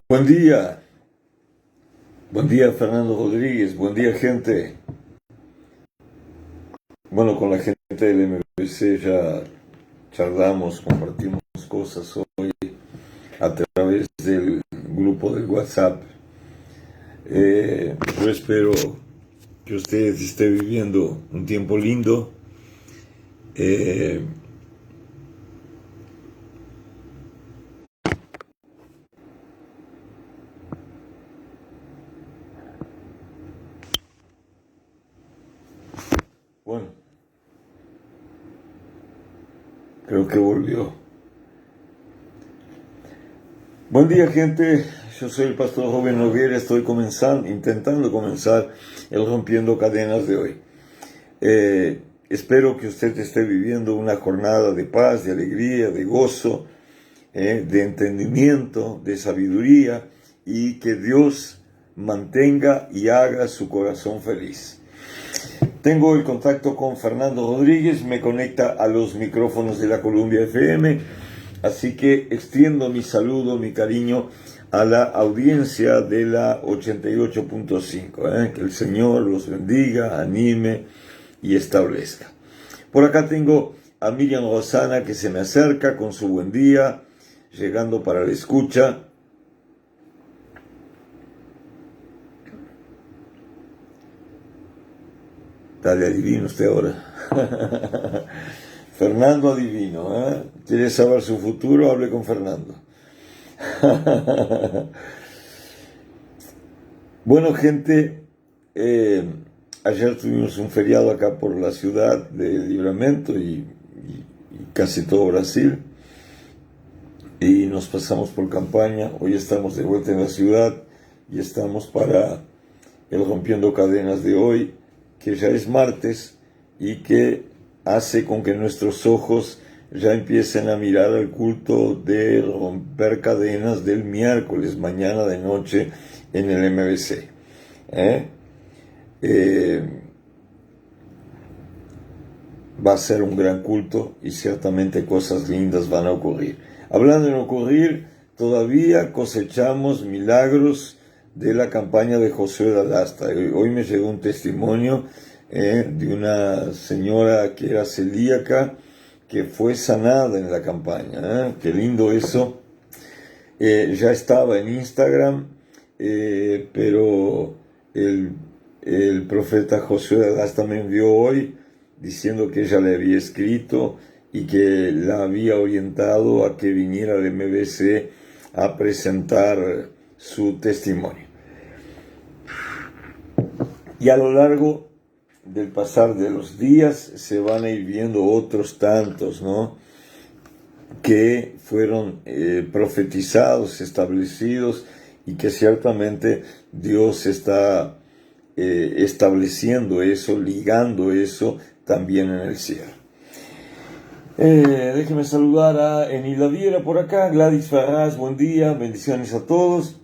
Buen día Fernando Rodríguez, buen día gente. Bueno, con la gente del MBC ya charlamos, compartimos cosas hoy a través del grupo de WhatsApp. Yo espero que ustedes estén viviendo un tiempo lindo. Eh, bueno, creo que volvió. Buen día gente, yo soy el pastor Joven Noguera, estoy intentando comenzar el Rompiendo Cadenas de hoy. Espero que usted esté viviendo una jornada de paz, de alegría, de gozo, de entendimiento, de sabiduría, y que Dios mantenga y haga su corazón feliz. Tengo el contacto con Fernando Rodríguez, me conecta a los micrófonos de la Columbia FM, así que extiendo mi saludo, mi cariño a la audiencia de la 88.5. Que el Señor los bendiga, anime y establezca. Por acá tengo a Miriam Rosana que se me acerca con su buen día, llegando para la escucha. Dale, adivino usted ahora. Fernando adivino, ¿eh? ¿Quiere saber su futuro? Hable con Fernando. Bueno, gente, ayer tuvimos un feriado acá por la ciudad de Livramento y casi todo Brasil, y nos pasamos por campaña. Hoy estamos de vuelta en la ciudad y estamos para el Rompiendo Cadenas de hoy, que ya es martes y que hace con que nuestros ojos ya empiecen a mirar al culto de romper cadenas del miércoles, mañana de noche en el MBC. Va a ser un gran culto y ciertamente cosas lindas van a ocurrir. Hablando en ocurrir, todavía cosechamos milagros de la campaña de Josué Dadasta. Hoy me llegó un testimonio de una señora que era celíaca, que fue sanada en la campaña. Qué lindo eso. Ya estaba en Instagram, pero el profeta Josué Dadasta me envió hoy diciendo que ella le había escrito y que la había orientado a que viniera al MBC a presentar su testimonio. Y a lo largo del pasar de los días se van a ir viendo otros tantos, ¿no?, que fueron profetizados, establecidos, y que ciertamente Dios está estableciendo eso, ligando eso también en el cielo. Déjeme saludar a Enila Viera por acá, Gladys Ferraz, buen día, bendiciones a todos.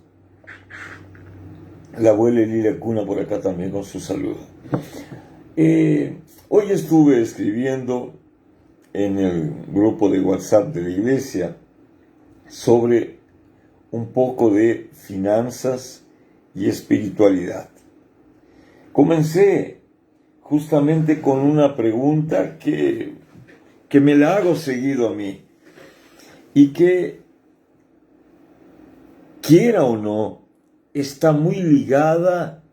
La abuela Lilia Cuna por acá también con su saludo. Hoy estuve escribiendo en el grupo de WhatsApp de la iglesia sobre un poco de finanzas y espiritualidad. Comencé justamente con una pregunta que me la hago seguido a mí y que, quiera o no, está muy ligada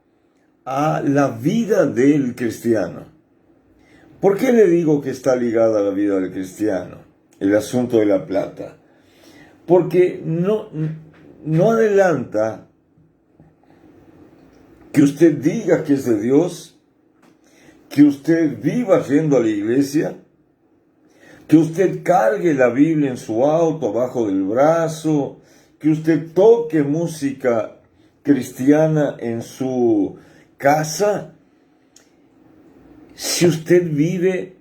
a la vida del cristiano. ¿Por qué le digo que está ligada a la vida del cristiano el asunto de la plata? Porque no adelanta que usted diga que es de Dios, que usted viva yendo a la iglesia, que usted cargue la Biblia en su auto, abajo del brazo, que usted toque música cristiana en su casa, si usted vive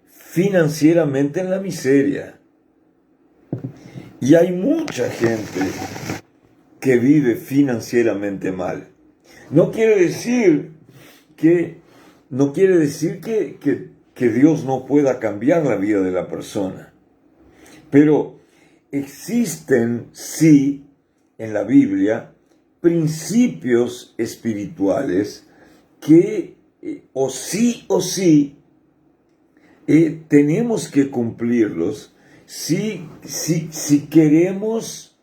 financieramente en la miseria. Y hay mucha gente que vive financieramente mal. No quiere decir que Dios no pueda cambiar la vida de la persona. Pero existen, sí, en la Biblia principios espirituales que o sí tenemos que cumplirlos si queremos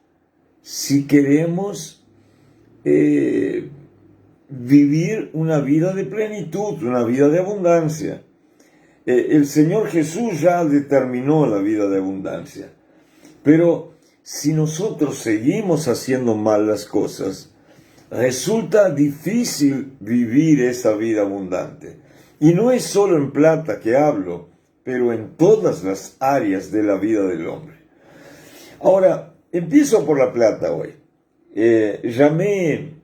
vivir una vida de plenitud, una vida de abundancia. El Señor Jesús ya determinó la vida de abundancia, pero si nosotros seguimos haciendo mal las cosas, resulta difícil vivir esa vida abundante. Y no es solo en plata que hablo, pero en todas las áreas de la vida del hombre. Ahora, empiezo por la plata hoy. Llamé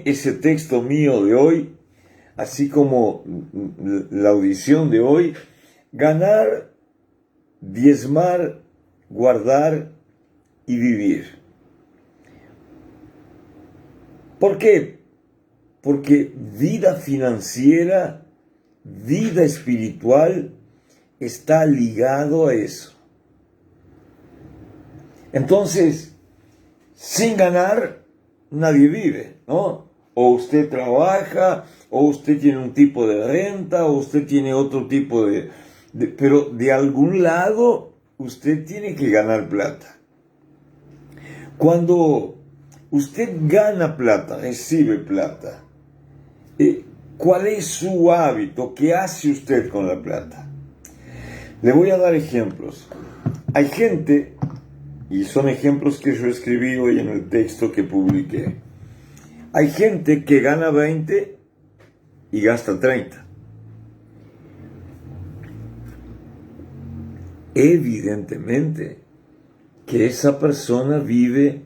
ese texto mío de hoy, así como la audición de hoy, ganar, diezmar, guardar y vivir. ¿Por qué? Porque vida financiera, vida espiritual, está ligado a eso. Entonces, sin ganar, nadie vive, ¿no? O usted trabaja, o usted tiene un tipo de renta, o usted tiene otro tipo pero de algún lado usted tiene que ganar plata. Cuando usted gana plata, recibe plata, ¿cuál es su hábito? ¿Qué hace usted con la plata? Le voy a dar ejemplos. Hay gente, y son ejemplos que yo escribí hoy en el texto que publiqué. Hay gente que gana 20 y gasta 30. Evidentemente que esa persona vive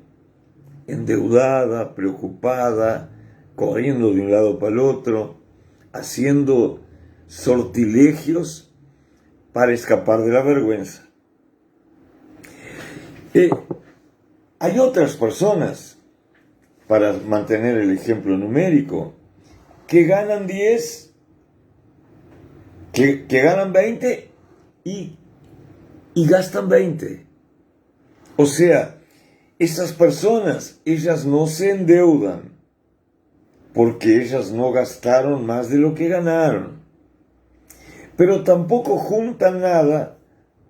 endeudada, preocupada, corriendo de un lado para el otro, haciendo sortilegios para escapar de la vergüenza. Hay otras personas, para mantener el ejemplo numérico, que ganan 10, que ganan 20 y gastan 20. O sea, esas personas, ellas no se endeudan porque ellas no gastaron más de lo que ganaron. Pero tampoco juntan nada,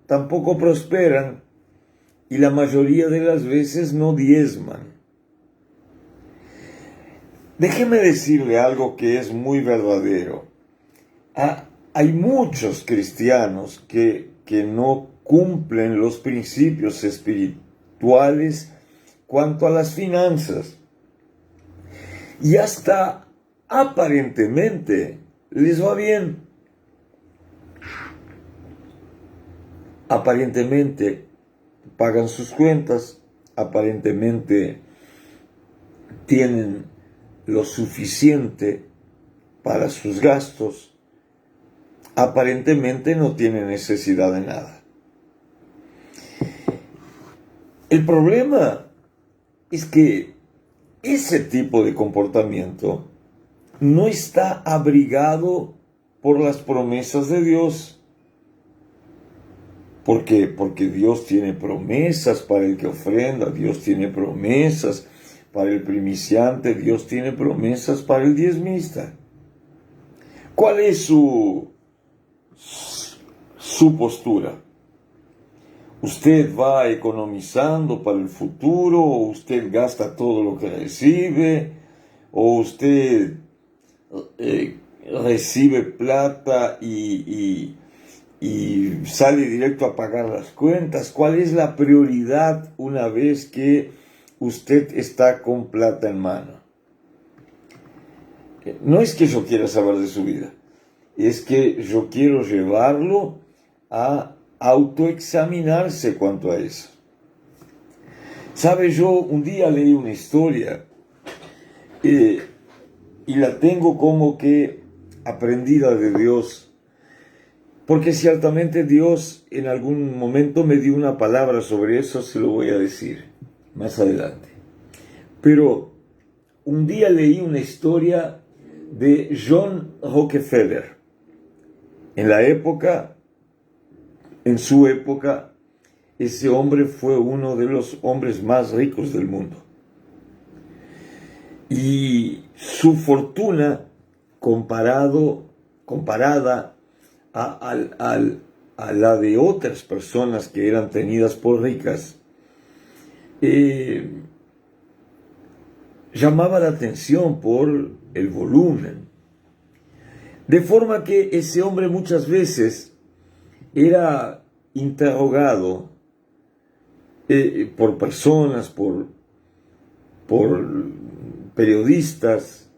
tampoco prosperan y la mayoría de las veces no diezman. Déjeme decirle algo que es muy verdadero. Hay muchos cristianos que no cumplen los principios espirituales cuanto a las finanzas. Y hasta aparentemente les va bien. Aparentemente pagan sus cuentas, aparentemente tienen lo suficiente para sus gastos, aparentemente no tienen necesidad de nada. El problema es que ese tipo de comportamiento no está abrigado por las promesas de Dios. ¿Por qué? Porque Dios tiene promesas para el que ofrenda, Dios tiene promesas para el primiciante, Dios tiene promesas para el diezmista. ¿Cuál es su postura? ¿Usted va economizando para el futuro? ¿O usted gasta todo lo que recibe? ¿O usted recibe plata y sale directo a pagar las cuentas? ¿Cuál es la prioridad una vez que usted está con plata en mano? No es que yo quiera saber de su vida, es que yo quiero llevarlo a autoexaminarse cuanto a eso. ¿Sabe? Yo un día leí una historia y la tengo como que aprendida de Dios, porque ciertamente Dios en algún momento me dio una palabra sobre eso, se lo voy a decir más adelante. Pero un día leí una historia de John Rockefeller. En su época, ese hombre fue uno de los hombres más ricos del mundo. Y su fortuna comparada a la de otras personas que eran tenidas por ricas, llamaba la atención por el volumen. De forma que ese hombre muchas veces era interrogado por personas, por periodistas,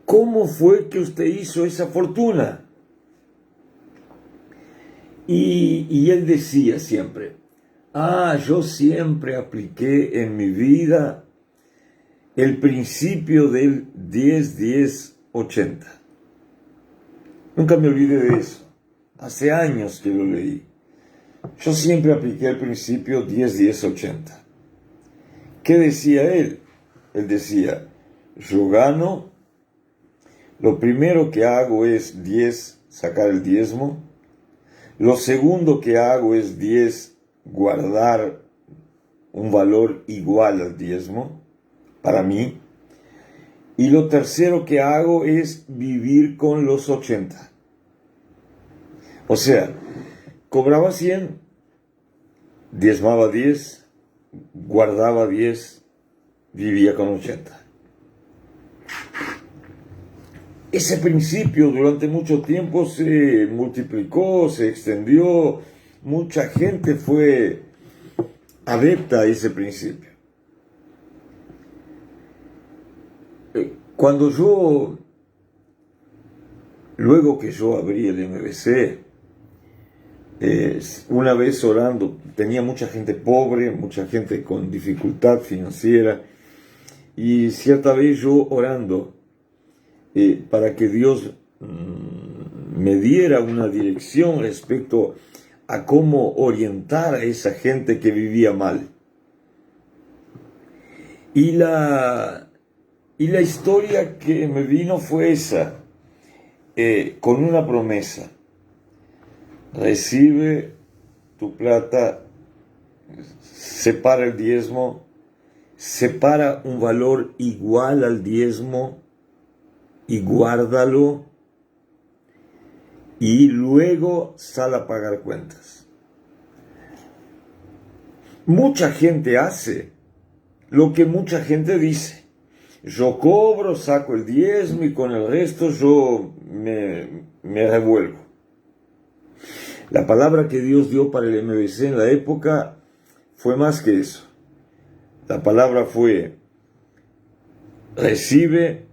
¿cómo fue que usted hizo esa fortuna? Y él decía siempre, yo siempre apliqué en mi vida el principio del 10-10-80. Nunca me olvidé de eso. Hace años que lo leí. Yo siempre apliqué el principio 10-10-80. ¿Qué decía él? Él decía, yo gano, lo primero que hago es sacar el diezmo, lo segundo que hago es guardar un valor igual al diezmo, para mí, y lo tercero que hago es vivir con los 80. O sea, cobraba 100, diezmaba 10, guardaba 10, vivía con 80. Ese principio durante mucho tiempo se multiplicó, se extendió, mucha gente fue adepta a ese principio. Luego que yo abrí el MBC, una vez orando, tenía mucha gente pobre, mucha gente con dificultad financiera, y cierta vez yo orando para que Dios me diera una dirección respecto a cómo orientar a esa gente que vivía mal. Y la historia que me vino fue esa, con una promesa. Recibe tu plata, separa el diezmo, separa un valor igual al diezmo y guárdalo, y luego sal a pagar cuentas. Mucha gente hace lo que mucha gente dice. Yo cobro, saco el diezmo y con el resto yo me revuelvo. La palabra que Dios dio para el MBC en la época fue más que eso. La palabra fue: recibe,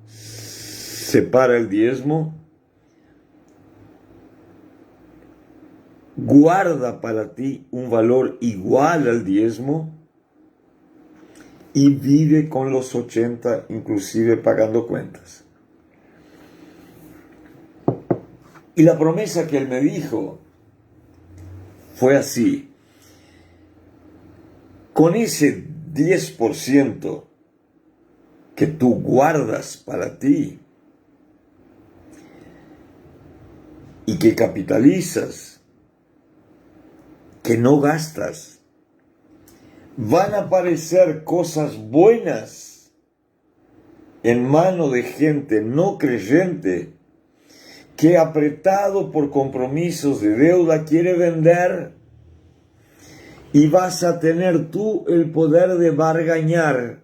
separa el diezmo, guarda para ti un valor igual al diezmo y vive con los 80, inclusive pagando cuentas. Y la promesa que él me dijo fue así: con ese 10% que tú guardas para ti y que capitalizas, que no gastas, van a aparecer cosas buenas en mano de gente no creyente que, apretado por compromisos de deuda, quiere vender, y vas a tener tú el poder de bargañar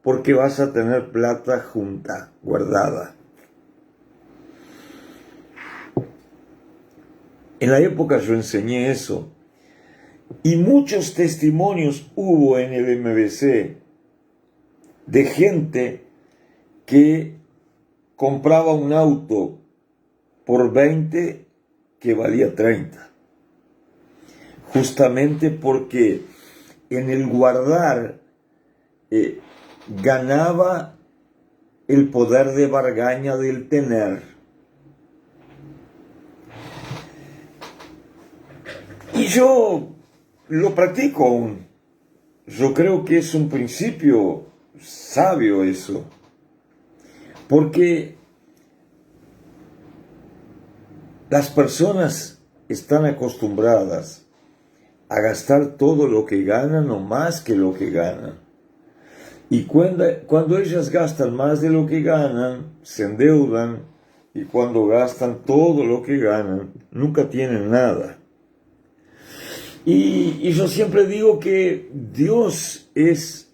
porque vas a tener plata junta, guardada. En la época yo enseñé eso, y muchos testimonios hubo en el MBC de gente que compraba un auto por 20 que valía 30. Justamente porque en el guardar ganaba el poder de bargaña del tener. Y yo lo practico aún. Yo creo que es un principio sabio eso. Porque las personas están acostumbradas a gastar todo lo que ganan o más que lo que ganan. Y cuando ellas gastan más de lo que ganan, se endeudan, y cuando gastan todo lo que ganan, nunca tienen nada. Y yo siempre digo que Dios es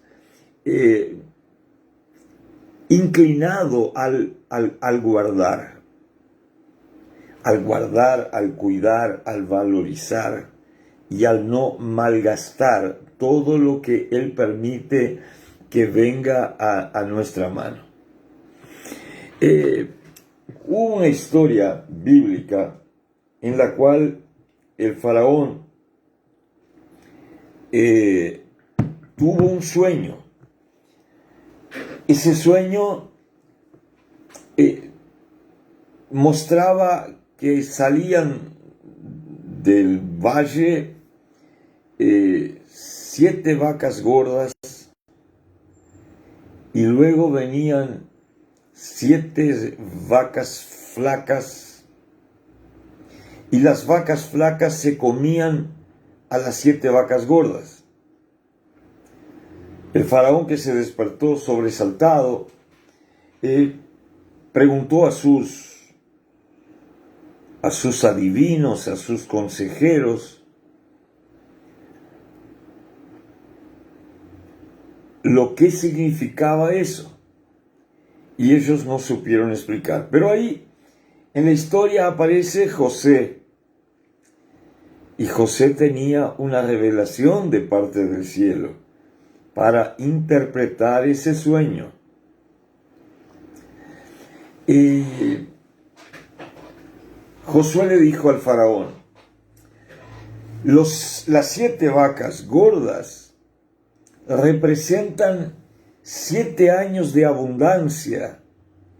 inclinado al guardar, al cuidar, al valorizar y al no malgastar todo lo que Él permite que venga a nuestra mano. Hubo una historia bíblica en la cual el faraón tuvo un sueño. Ese sueño mostraba que salían del valle 7 vacas gordas y luego venían 7 vacas flacas, y las vacas flacas se comían a las 7 vacas gordas. El faraón, que se despertó sobresaltado, preguntó a sus adivinos, a sus consejeros, lo que significaba eso. Y ellos no supieron explicar. Pero ahí en la historia aparece José. Y José tenía una revelación de parte del cielo para interpretar ese sueño. Y Josué le dijo al faraón: las 7 vacas gordas representan 7 años de abundancia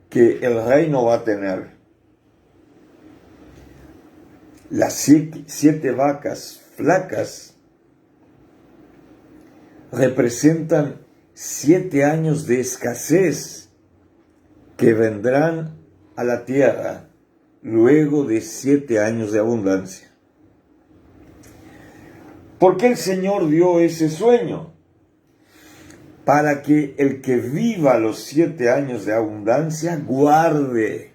que el reino va a tener. Las 7 vacas flacas representan 7 años de escasez que vendrán a la tierra luego de 7 años de abundancia. ¿Por qué el Señor dio ese sueño? Para que el que viva los 7 años de abundancia guarde,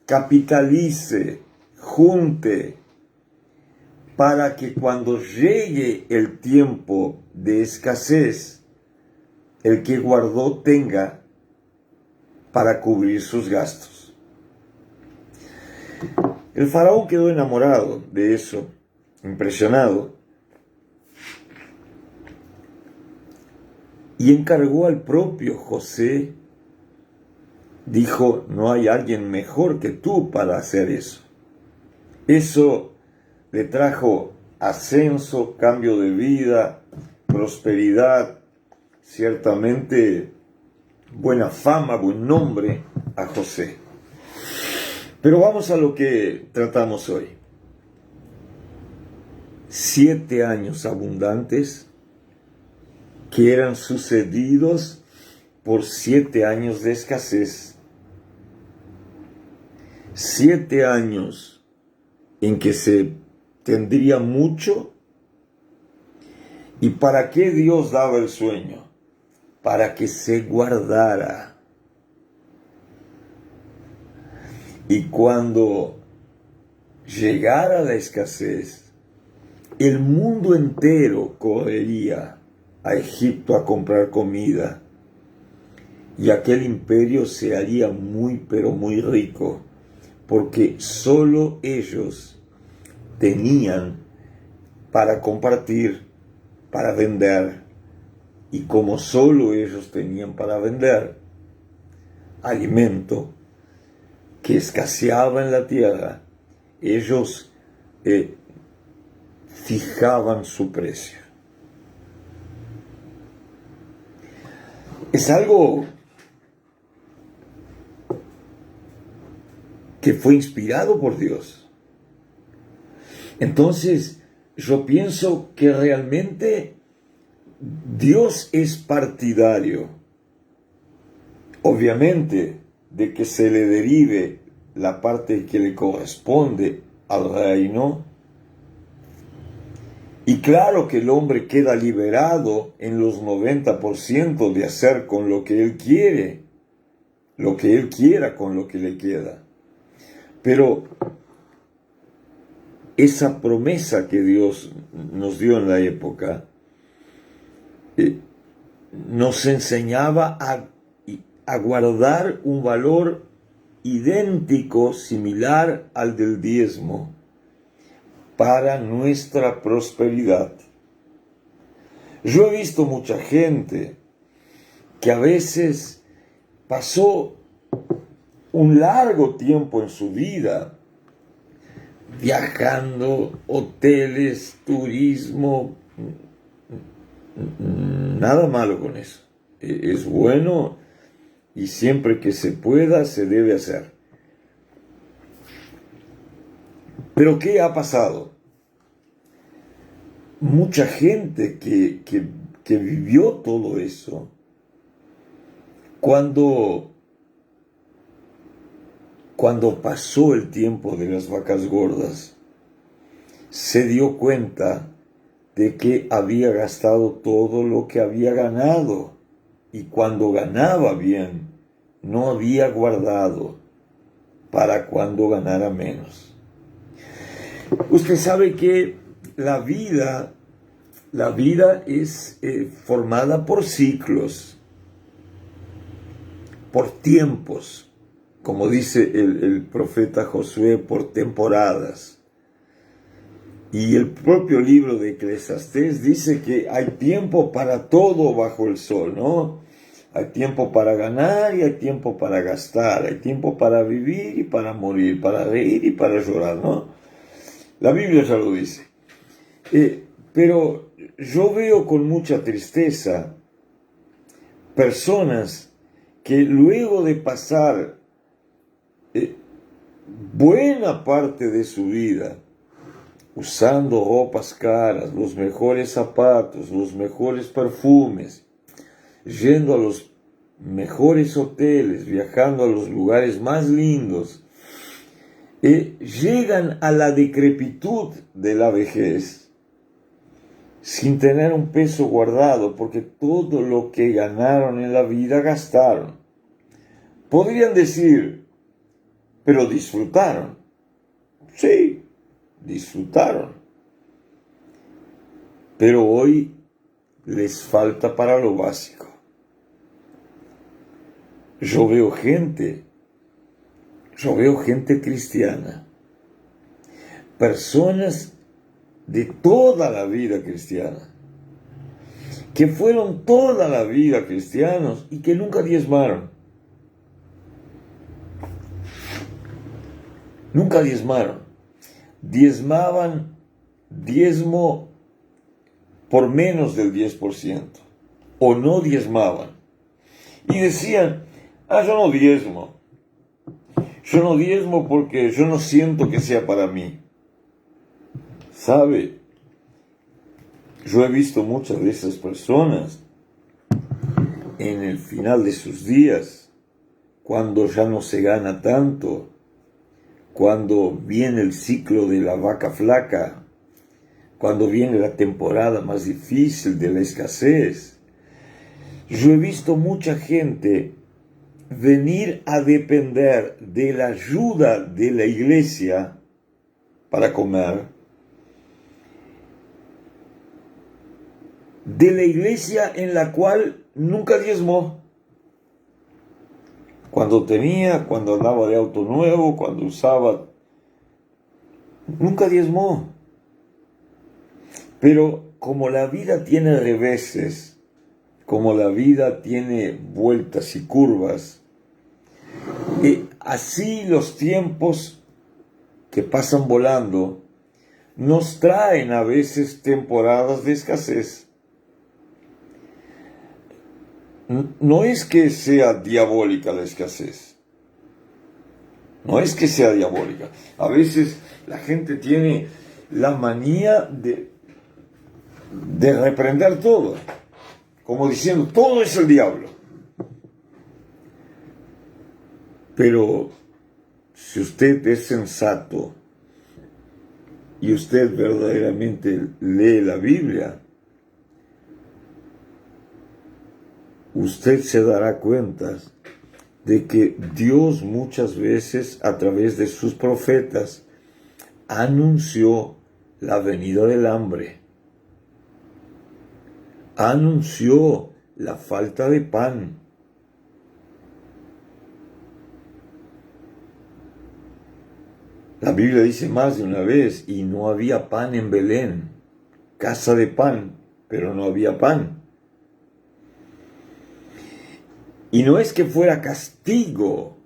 capitalice, junte, para que cuando llegue el tiempo de escasez, el que guardó tenga para cubrir sus gastos. El faraón quedó enamorado de eso, impresionado, y encargó al propio José. Dijo: no hay alguien mejor que tú para hacer eso. Eso le trajo ascenso, cambio de vida, prosperidad, ciertamente buena fama, buen nombre a José. Pero vamos a lo que tratamos hoy. 7 años abundantes que eran sucedidos por 7 años de escasez. 7 años en que se tendría mucho. ¿Y para qué Dios daba el sueño? Para que se guardara. Y cuando llegara la escasez, el mundo entero correría a Egipto a comprar comida, y aquel imperio se haría muy, pero muy rico, porque solo ellos tenían para compartir, para vender, y como solo ellos tenían para vender alimento que escaseaba en la tierra, ellos fijaban su precio. Es algo que fue inspirado por Dios. Entonces, yo pienso que realmente Dios es partidario, obviamente, de que se le derive la parte que le corresponde al reino Y claro que el hombre queda liberado en los 90% de hacer con lo que él quiere, lo que él quiera con lo que le queda. Pero esa promesa que Dios nos dio en la época nos enseñaba a guardar un valor idéntico, similar al del diezmo, para nuestra prosperidad. Yo he visto mucha gente que a veces pasó un largo tiempo en su vida viajando, hoteles, turismo, nada malo con eso. Es bueno y siempre que se pueda se debe hacer. Pero ¿qué ha pasado? Mucha gente que vivió todo eso, cuando pasó el tiempo de las vacas gordas, se dio cuenta de que había gastado todo lo que había ganado, y cuando ganaba bien, no había guardado para cuando ganara menos. Usted sabe que la vida es formada por ciclos, por tiempos, como dice el profeta Josué, por temporadas. Y el propio libro de Eclesiastés dice que hay tiempo para todo bajo el sol, ¿no? Hay tiempo para ganar y hay tiempo para gastar, hay tiempo para vivir y para morir, para reír y para llorar, ¿no? La Biblia ya lo dice. Pero yo veo con mucha tristeza personas que luego de pasar buena parte de su vida usando ropas caras, los mejores zapatos, los mejores perfumes, yendo a los mejores hoteles, viajando a los lugares más lindos, llegan a la decrepitud de la vejez sin tener un peso guardado, porque todo lo que ganaron en la vida gastaron. Podrían decir, pero disfrutaron. Sí, disfrutaron. Pero hoy les falta para lo básico. Yo veo gente cristiana, personas de toda la vida cristiana, que fueron toda la vida cristianos y que nunca diezmaron. Nunca diezmaron. Diezmaban diezmo por menos del 10%, o no diezmaban. Y decían, yo no diezmo. Yo no diezmo porque yo no siento que sea para mí. ¿Sabe? Yo he visto muchas de esas personas en el final de sus días, cuando ya no se gana tanto, cuando viene el ciclo de la vaca flaca, cuando viene la temporada más difícil de la escasez. Yo he visto mucha gente venir a depender de la ayuda de la iglesia para comer, de la iglesia en la cual nunca diezmó. Cuando andaba de auto nuevo, cuando usaba, nunca diezmó. Pero como la vida tiene reveses, como la vida tiene vueltas y curvas, así los tiempos que pasan volando nos traen a veces temporadas de escasez. No es que sea diabólica la escasez. No es que sea diabólica. A veces la gente tiene la manía de reprender todo, como diciendo, todo es el diablo. Pero si usted es sensato y usted verdaderamente lee la Biblia, usted se dará cuenta de que Dios muchas veces a través de sus profetas anunció la venida del hambre, anunció la falta de pan. La Biblia dice más de una vez, y no había pan en Belén, casa de pan, pero no había pan. Y no es que fuera castigo,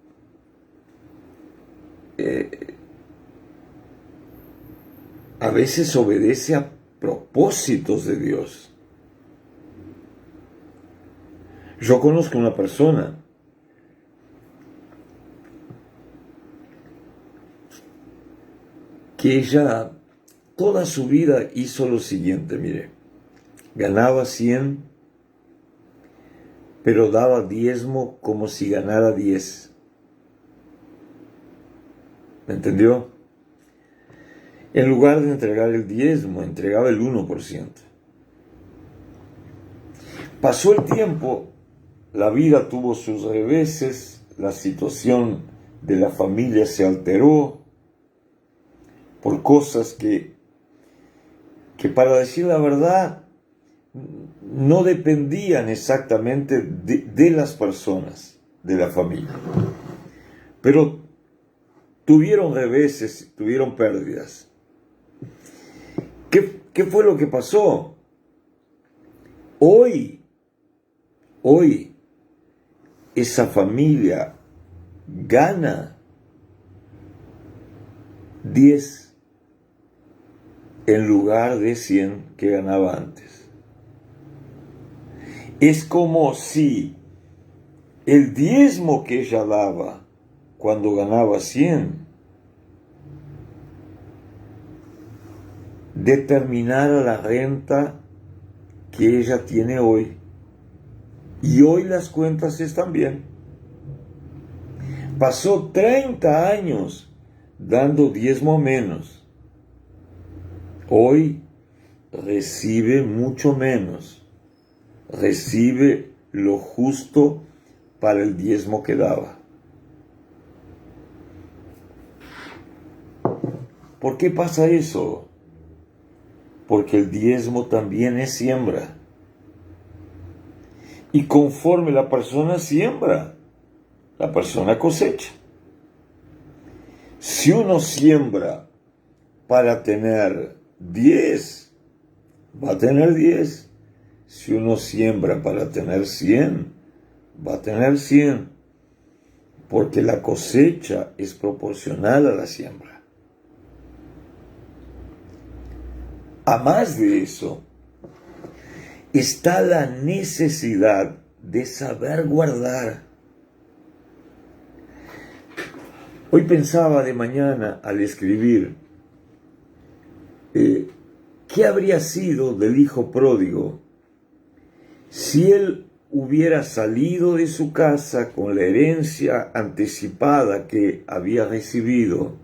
a veces obedece a propósitos de Dios. Yo conozco una persona que ella toda su vida hizo lo siguiente, mire, ganaba 100, pero daba diezmo como si ganara 10. ¿Me entendió? En lugar de entregar el diezmo, entregaba el 1%. Pasó el tiempo, la vida tuvo sus reveses, la situación de la familia se alteró por cosas que para decir la verdad, no dependían exactamente de las personas, de la familia. Pero tuvieron reveses, tuvieron pérdidas. ¿Qué fue lo que pasó? Hoy, esa familia gana 10 en lugar de 100 que ganaba antes. Es como si el diezmo que ella daba cuando ganaba 100 determinara la renta que ella tiene hoy. Y hoy las cuentas están bien. Pasó 30 años dando diezmo menos. Hoy recibe mucho menos. Recibe lo justo para el diezmo que daba. ¿Por qué pasa eso? Porque el diezmo también es siembra. Y conforme la persona siembra, la persona cosecha. Si uno siembra para tener 10, va a tener 10. Si uno siembra para tener 100, va a tener 100. Porque la cosecha es proporcional a la siembra. A más de eso, está la necesidad de saber guardar. Hoy pensaba de mañana al escribir, ¿qué habría sido del hijo pródigo si él hubiera salido de su casa con la herencia anticipada que había recibido?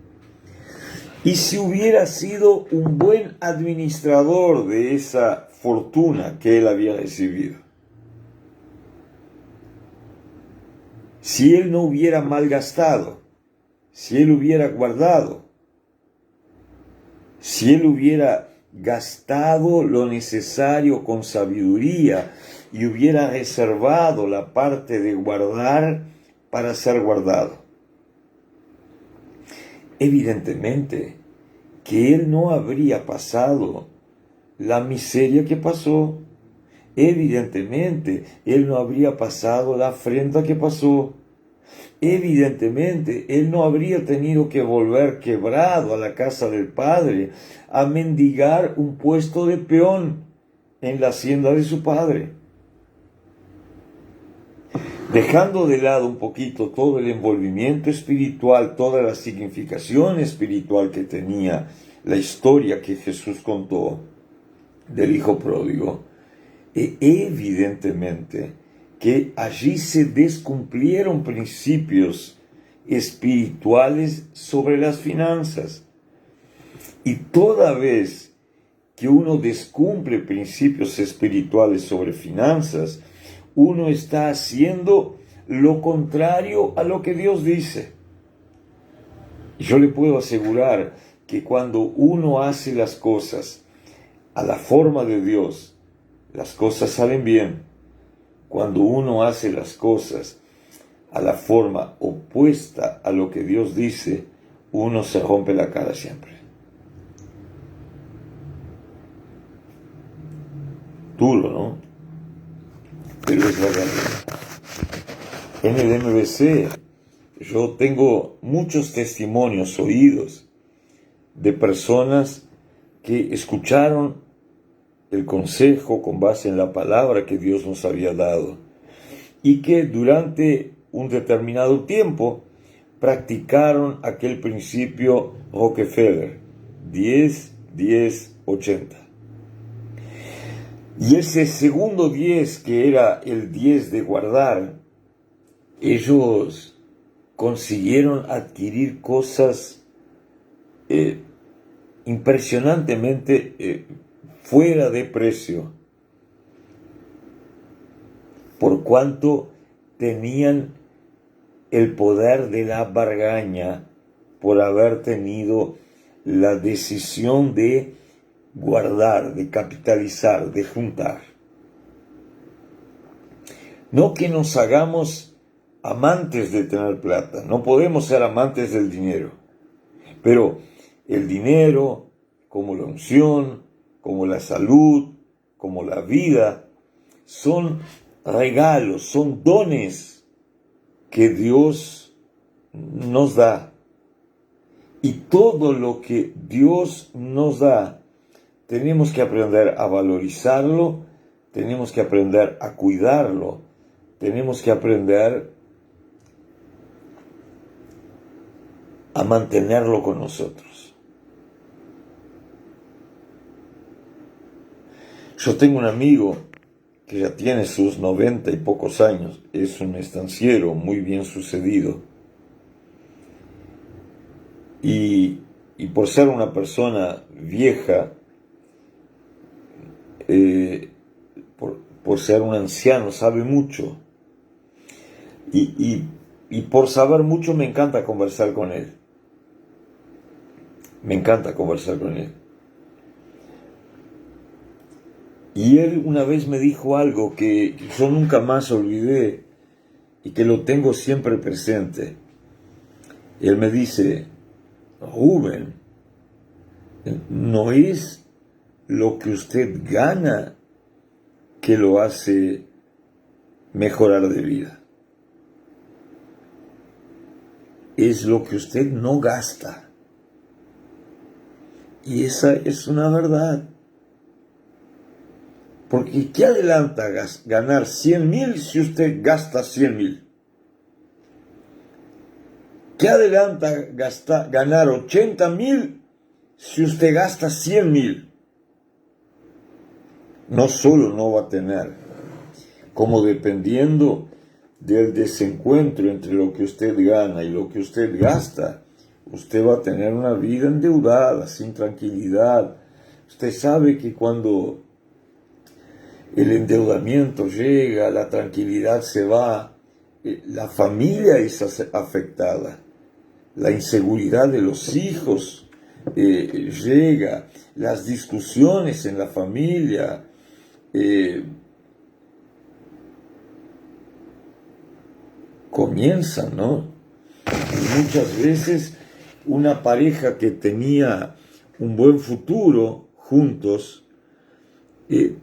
Y si hubiera sido un buen administrador de esa fortuna que él había recibido. Si él no hubiera malgastado, si él hubiera guardado, si él hubiera gastado lo necesario con sabiduría y hubiera reservado la parte de guardar para ser guardado. Evidentemente que él no habría pasado la miseria que pasó. Evidentemente él no habría pasado la afrenta que pasó. Evidentemente él no habría tenido que volver quebrado a la casa del padre a mendigar un puesto de peón en la hacienda de su padre. Dejando de lado un poquito todo el envolvimiento espiritual, toda la significación espiritual que tenía la historia que Jesús contó del hijo pródigo, evidentemente que allí se descumplieron principios espirituales sobre las finanzas. Y toda vez que uno descumple principios espirituales sobre finanzas, uno está haciendo lo contrario a lo que Dios dice. Y yo le puedo asegurar que cuando uno hace las cosas a la forma de Dios, las cosas salen bien. Cuando uno hace las cosas a la forma opuesta a lo que Dios dice, uno se rompe la cara siempre. Duro, ¿no? Pero es la realidad. En el MBC yo tengo muchos testimonios oídos de personas que escucharon el consejo con base en la palabra que Dios nos había dado y que durante un determinado tiempo practicaron aquel principio Rockefeller, 10, 10, 80. Y ese segundo 10, que era el 10 de guardar, ellos consiguieron adquirir cosas impresionantemente fuera de precio, por cuanto tenían el poder de la bargaña, por haber tenido la decisión de guardar, de capitalizar, de juntar. No que nos hagamos amantes de tener plata, no podemos ser amantes del dinero, pero el dinero, como la unción, como la salud, como la vida, son regalos, son dones que Dios nos da. Y todo lo que Dios nos da, tenemos que aprender a valorizarlo, tenemos que aprender a cuidarlo, tenemos que aprender a mantenerlo con nosotros. Yo tengo un amigo que ya tiene sus 90 y pocos años, es un estanciero muy bien sucedido. Y por ser una persona vieja, por ser un anciano, sabe mucho. Y por saber mucho me encanta conversar con él. Me encanta conversar con él. Y él una vez me dijo algo que yo nunca más olvidé y que lo tengo siempre presente. Él me dice: Rubén, no es lo que usted gana que lo hace mejorar de vida. Es lo que usted no gasta. Y esa es una verdad. Porque ¿qué adelanta ganar 100.000 si usted gasta 100.000? ¿Qué adelanta ganar 80.000 si usted gasta 100.000? No solo no va a tener, como dependiendo del desencuentro entre lo que usted gana y lo que usted gasta, usted va a tener una vida endeudada, sin tranquilidad. Usted sabe que cuando el endeudamiento llega, la tranquilidad se va, la familia es afectada, la inseguridad de los hijos llega, las discusiones en la familia, comienzan, ¿no? Y muchas veces una pareja que tenía un buen futuro juntos,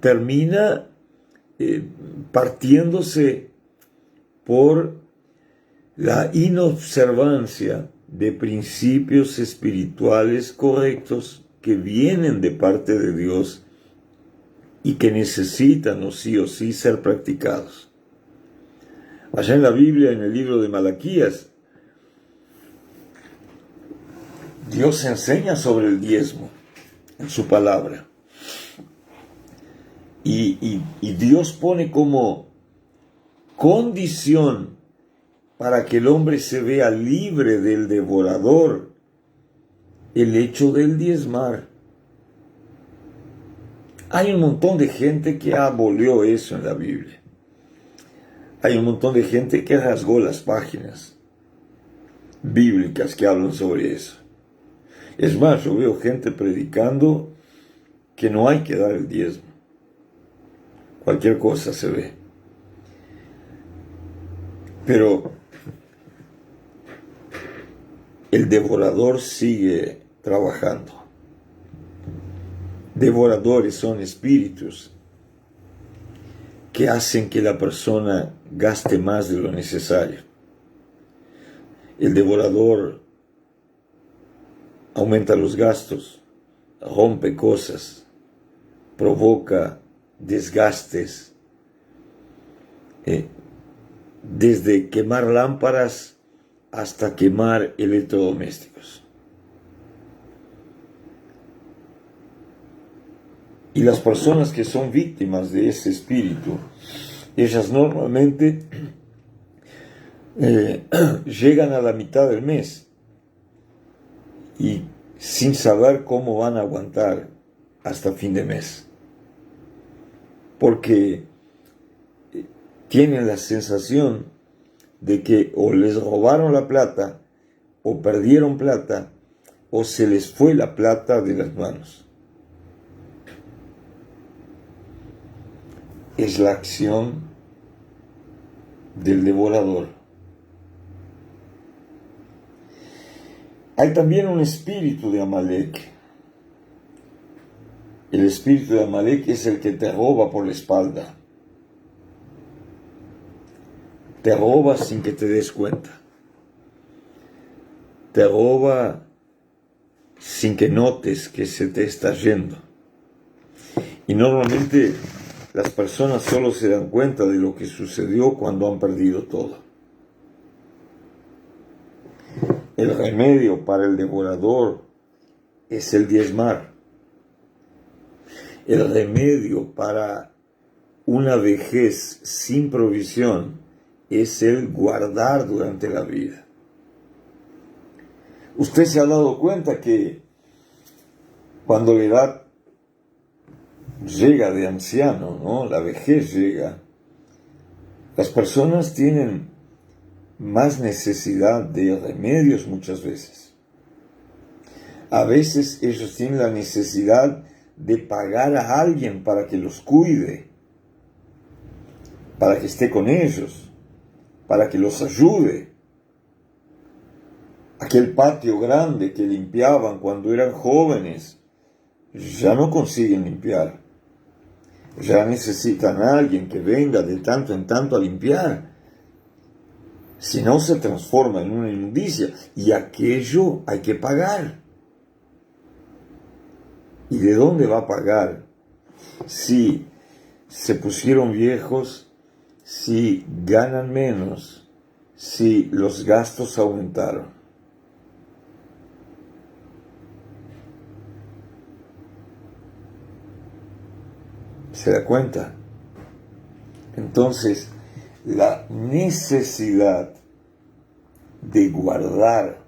termina partiéndose por la inobservancia de principios espirituales correctos que vienen de parte de Dios y que necesitan o sí ser practicados. Allá en la Biblia, en el libro de Malaquías, Dios enseña sobre el diezmo en su palabra. Y Dios pone como condición para que el hombre se vea libre del devorador, el hecho del diezmar. Hay un montón de gente que abolió eso en la Biblia. Hay un montón de gente que rasgó las páginas bíblicas que hablan sobre eso. Es más, yo veo gente predicando que no hay que dar el diezmo. Cualquier cosa se ve. Pero el devorador sigue trabajando. Devoradores son espíritus que hacen que la persona gaste más de lo necesario. El devorador aumenta los gastos, rompe cosas, provoca desgastes, desde quemar lámparas hasta quemar electrodomésticos. Y las personas que son víctimas de ese espíritu, ellas normalmente llegan a la mitad del mes y sin saber cómo van a aguantar hasta fin de mes. Porque tienen la sensación de que o les robaron la plata, o perdieron plata, o se les fue la plata de las manos. Es la acción del devorador. Hay también un espíritu de Amalek. El espíritu de Amalek es el que te roba por la espalda. Te roba sin que te des cuenta. Te roba sin que notes que se te está yendo. Y normalmente las personas solo se dan cuenta de lo que sucedió cuando han perdido todo. El remedio para el devorador es el diezmar. El remedio para una vejez sin provisión es el guardar durante la vida. Usted se ha dado cuenta que cuando la edad llega de anciano, ¿no? La vejez llega, las personas tienen más necesidad de remedios muchas veces. A veces ellos tienen la necesidad de pagar a alguien para que los cuide, para que esté con ellos, para que los ayude. Aquel patio grande que limpiaban cuando eran jóvenes, ya no consiguen limpiar. Ya necesitan a alguien que venga de tanto en tanto a limpiar. Si no, se transforma en una inmundicia. Y aquello hay que pagar. ¿Y de dónde va a pagar? Si se pusieron viejos, si ganan menos, si los gastos aumentaron. ¿Se da cuenta? Entonces, la necesidad de guardar,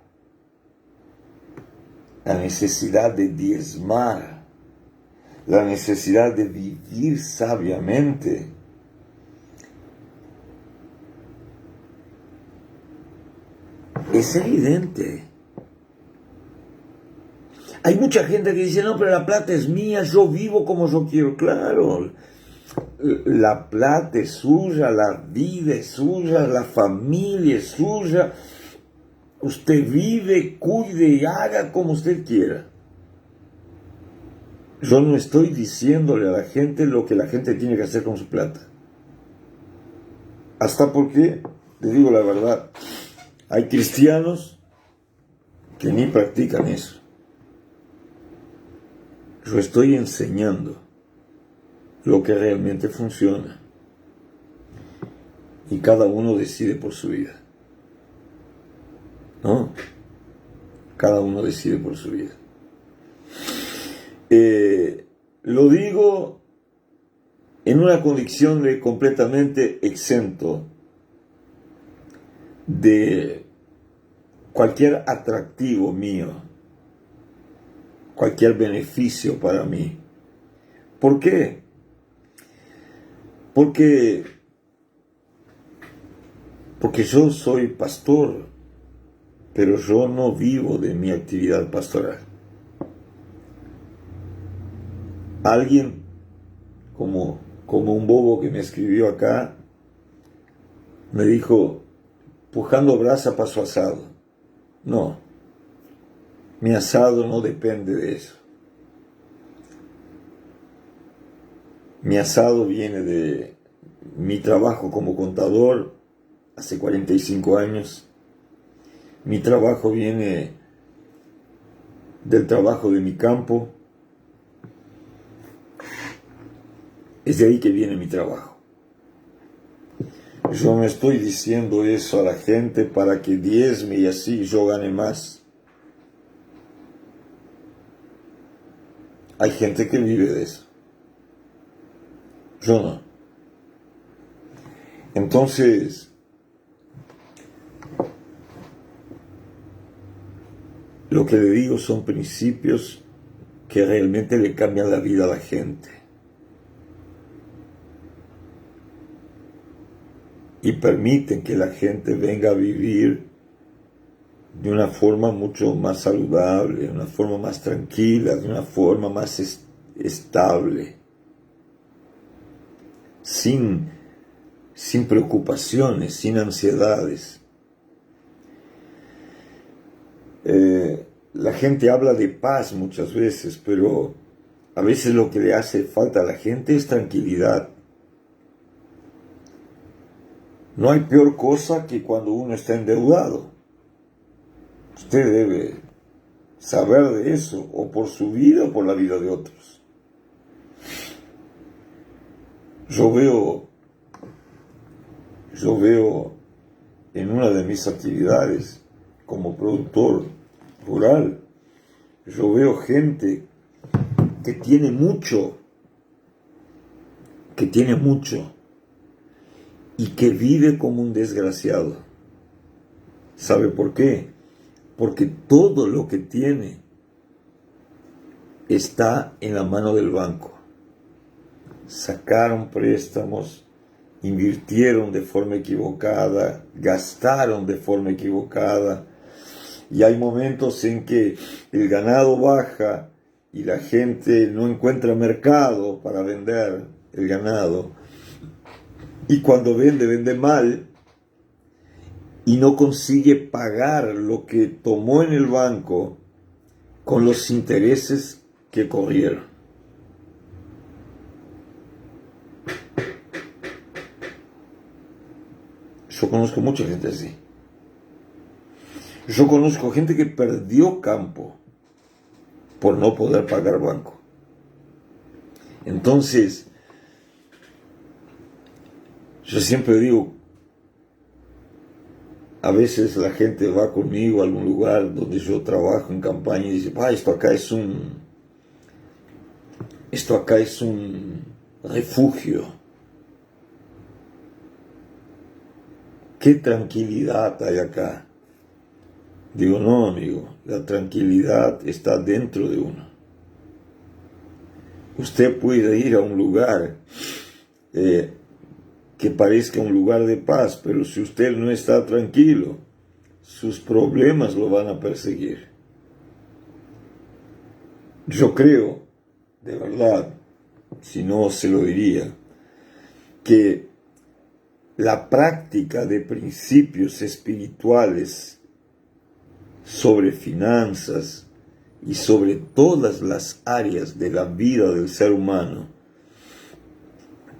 la necesidad de diezmar, la necesidad de vivir sabiamente, es evidente. Hay mucha gente que dice, no, pero la plata es mía, yo vivo como yo quiero. Claro, la plata es suya, la vida es suya, la familia es suya. Usted vive, cuide y haga como usted quiera. Yo no estoy diciéndole a la gente lo que la gente tiene que hacer con su plata. Hasta porque, les digo la verdad, hay cristianos que ni practican eso. Yo estoy enseñando lo que realmente funciona. Y cada uno decide por su vida. ¿No? Cada uno decide por su vida. Lo digo en una condición de completamente exento de cualquier atractivo mío cualquier beneficio para mí. ¿Por qué? Porque yo soy pastor, pero yo no vivo de mi actividad pastoral. Alguien, como un bobo que me escribió acá, me dijo, pujando brasa para su asado. No, mi asado no depende de eso. Mi asado viene de mi trabajo como contador hace 45 años. Mi trabajo viene del trabajo de mi campo. Es de ahí que viene mi trabajo. Yo no estoy diciendo eso a la gente para que diezme y así yo gane más. Hay gente que vive de eso. Yo no. Entonces, lo que le digo son principios que realmente le cambian la vida a la gente. Y permiten que la gente venga a vivir de una forma mucho más saludable, de una forma más tranquila, de una forma más estable, sin preocupaciones, sin ansiedades. La gente habla de paz muchas veces, pero a veces lo que le hace falta a la gente es tranquilidad. No hay peor cosa que cuando uno está endeudado. Usted debe saber de eso, o por su vida o por la vida de otros. Yo veo en una de mis actividades como productor rural, yo veo gente que tiene mucho y que vive como un desgraciado. ¿Sabe por qué? Porque todo lo que tiene está en la mano del banco. Sacaron préstamos, invirtieron de forma equivocada, gastaron de forma equivocada, y hay momentos en que el ganado baja y la gente no encuentra mercado para vender el ganado, y cuando vende mal y no consigue pagar lo que tomó en el banco con los intereses que corrieron. Yo conozco mucha gente así. Yo conozco gente que perdió campo por no poder pagar banco. Entonces, yo siempre digo, a veces la gente va conmigo a algún lugar donde yo trabajo en campaña y dice, esto acá es un refugio. ¿Qué tranquilidad hay acá? Digo, no, amigo, la tranquilidad está dentro de uno. Usted puede ir a un lugar que parezca un lugar de paz, pero si usted no está tranquilo, sus problemas lo van a perseguir. Yo creo, de verdad, si no se lo diría, que la práctica de principios espirituales sobre finanzas y sobre todas las áreas de la vida del ser humano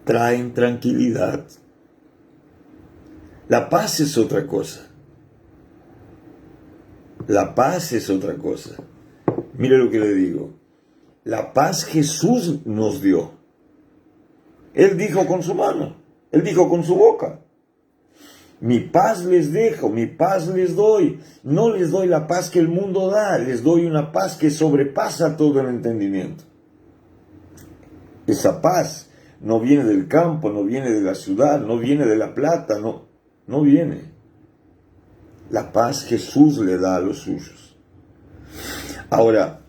traen tranquilidad. La paz es otra cosa. La paz es otra cosa. Mire lo que le digo. La paz Jesús nos dio. Él dijo con su mano. Él dijo con su boca. Mi paz les dejo, mi paz les doy. No les doy la paz que el mundo da. Les doy una paz que sobrepasa todo el entendimiento. Esa paz no viene del campo, no viene de la ciudad, no viene de la plata, no viene. La paz Jesús le da a los suyos. Ahora,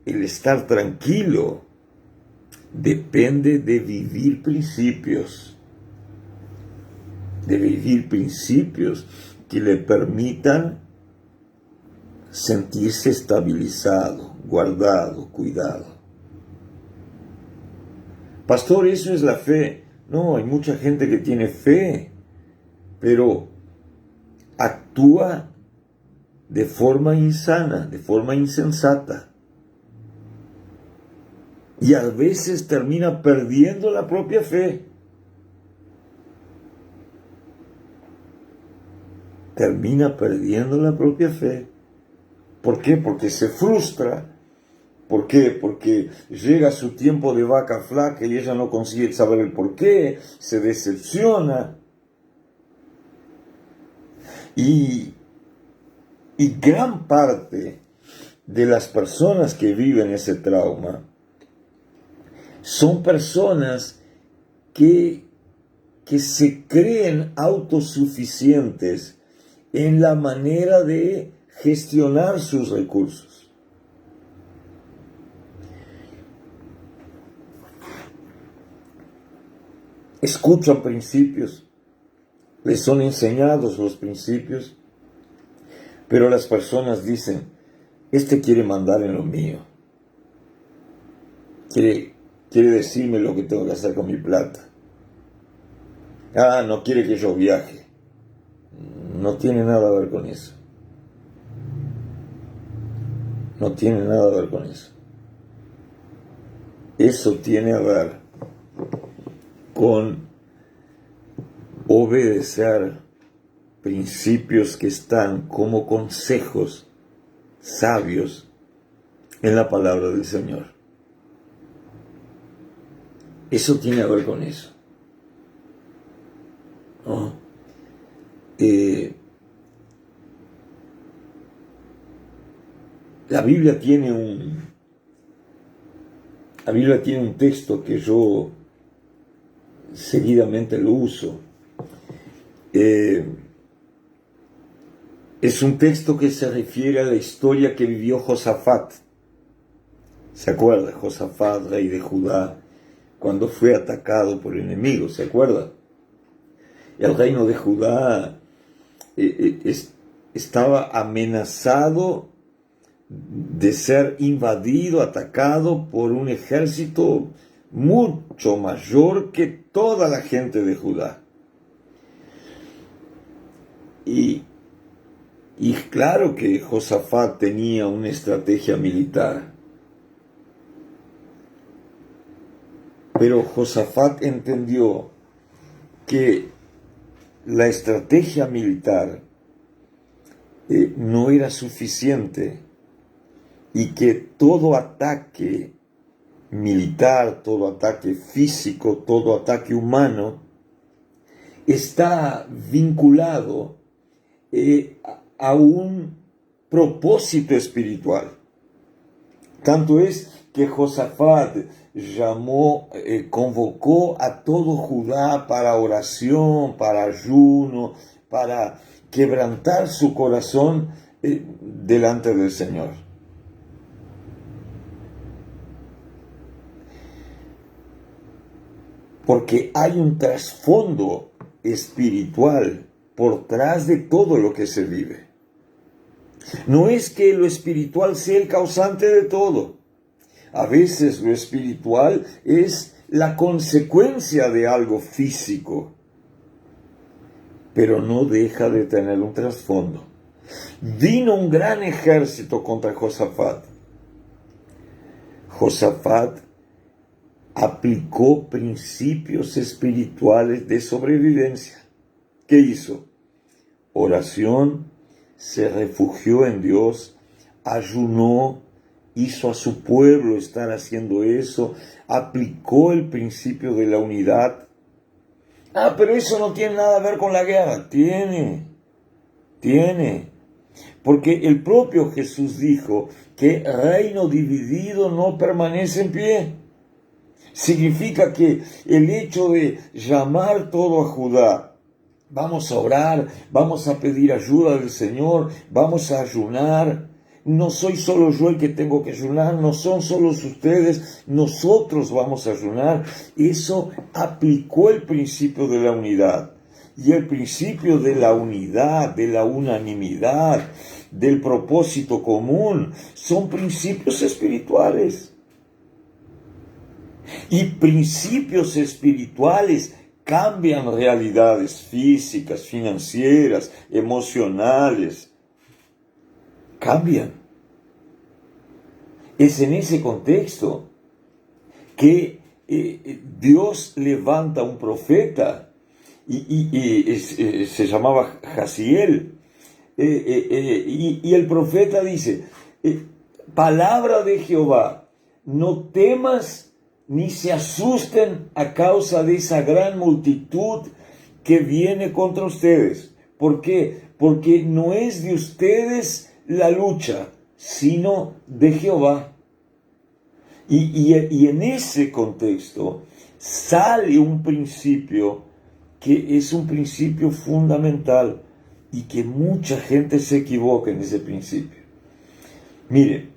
el estar tranquilo depende de vivir principios, que le permitan sentirse estabilizado, guardado, cuidado. Pastor, eso es la fe. No, hay mucha gente que tiene fe, pero actúa de forma insana, de forma insensata. Y a veces termina perdiendo la propia fe. ¿Por qué? Porque se frustra. ¿Por qué? Porque llega su tiempo de vaca flaca y ella no consigue saber el por qué, se decepciona. Y gran parte de las personas que viven ese trauma son personas que se creen autosuficientes en la manera de gestionar sus recursos. Escuchan principios, les son enseñados los principios, pero las personas dicen, este quiere mandar en lo mío, quiere decirme lo que tengo que hacer con mi plata. No quiere que yo viaje. No tiene nada a ver con eso. Eso tiene a ver con obedecer principios que están como consejos sabios en la palabra del Señor. Eso tiene a ver con eso. ¿No? La Biblia tiene un texto que yo seguidamente lo uso. Es un texto que se refiere a la historia que vivió Josafat. ¿Se acuerda? Josafat, rey de Judá, cuando fue atacado por enemigos, ¿se acuerda? El reino de Judá estaba amenazado de ser invadido, atacado por un ejército mucho mayor que toda la gente de Judá. Y claro que Josafat tenía una estrategia militar. Pero Josafat entendió que la estrategia militar no era suficiente y que todo ataque militar, todo ataque físico, todo ataque humano está vinculado a un propósito espiritual. Tanto es que Josafat convocó a todo Judá para oración, para ayuno, para quebrantar su corazón delante del Señor. Porque hay un trasfondo espiritual por detrás de todo lo que se vive. No es que lo espiritual sea el causante de todo. A veces lo espiritual es la consecuencia de algo físico, pero no deja de tener un trasfondo. Vino un gran ejército contra Josafat. Josafat aplicó principios espirituales de sobrevivencia. ¿Qué hizo? Oración, se refugió en Dios, ayunó, hizo a su pueblo estar haciendo eso, aplicó el principio de la unidad. Pero eso no tiene nada que ver con la guerra. Tiene. Porque el propio Jesús dijo que reino dividido no permanece en pie. Significa que el hecho de llamar todo a Judá, vamos a orar, vamos a pedir ayuda del Señor, vamos a ayunar, no soy solo yo el que tengo que ayunar, no son solo ustedes, nosotros vamos a ayunar. Eso aplicó el principio de la unidad. Y el principio de la unidad, de la unanimidad, del propósito común, son principios espirituales. Y principios espirituales cambian realidades físicas, financieras, emocionales. Cambian. Es en ese contexto que Dios levanta un profeta se llamaba Jaziel, y el profeta dice, palabra de Jehová, no temas ni se asusten a causa de esa gran multitud que viene contra ustedes. ¿Por qué? Porque no es de ustedes la lucha, sino de Jehová. Y en ese contexto sale un principio que es un principio fundamental y que mucha gente se equivoca en ese principio. Miren,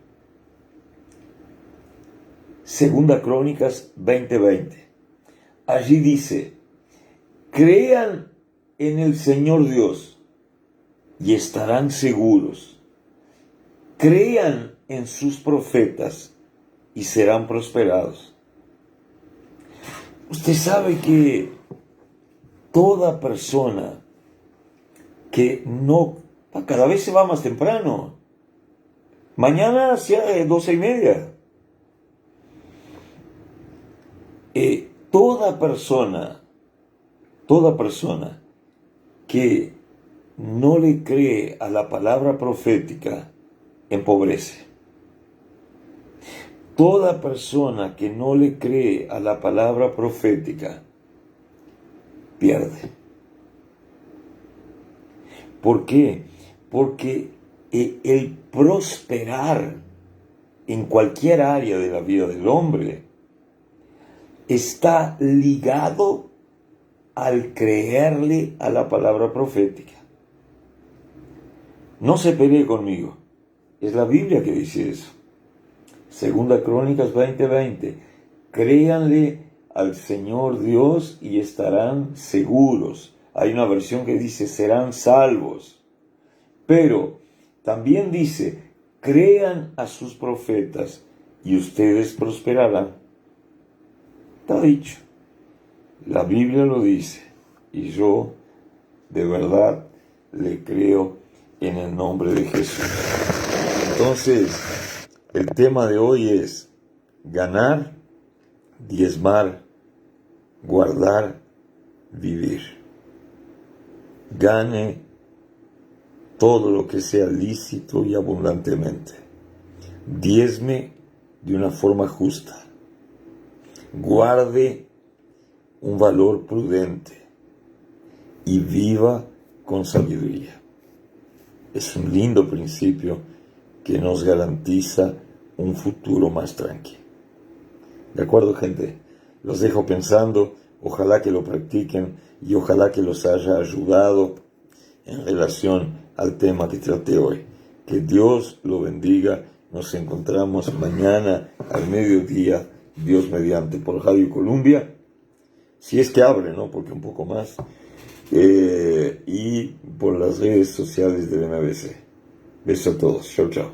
Segunda Crónicas 20:20. Allí dice, crean en el Señor Dios y estarán seguros. Crean en sus profetas y serán prosperados. Usted sabe que toda persona que no, cada vez se va más temprano. Mañana sea 12:30. Toda persona que no le cree a la palabra profética empobrece. Toda persona que no le cree a la palabra profética pierde. ¿Por qué? Porque el prosperar en cualquier área de la vida del hombre está ligado al creerle a la palabra profética. No se pelee conmigo. Es la Biblia que dice eso. Segunda Crónicas 20:20. Créanle al Señor Dios y estarán seguros. Hay una versión que dice serán salvos. Pero también dice, crean a sus profetas y ustedes prosperarán. Está dicho. La Biblia lo dice. Y yo de verdad le creo en el nombre de Jesús. Entonces, el tema de hoy es ganar, diezmar, guardar, vivir. Gane todo lo que sea lícito y abundantemente. Diezme de una forma justa. Guarde un valor prudente y viva con sabiduría. Es un lindo principio que nos garantiza un futuro más tranquilo. ¿De acuerdo, gente? Los dejo pensando, ojalá que lo practiquen y ojalá que los haya ayudado en relación al tema que traté hoy. Que Dios lo bendiga. Nos encontramos mañana al mediodía, Dios mediante, por Radio Columbia. Si es que abre, ¿no? Porque un poco más. Y por las redes sociales del MBC. Beso a todos. Chau, chau.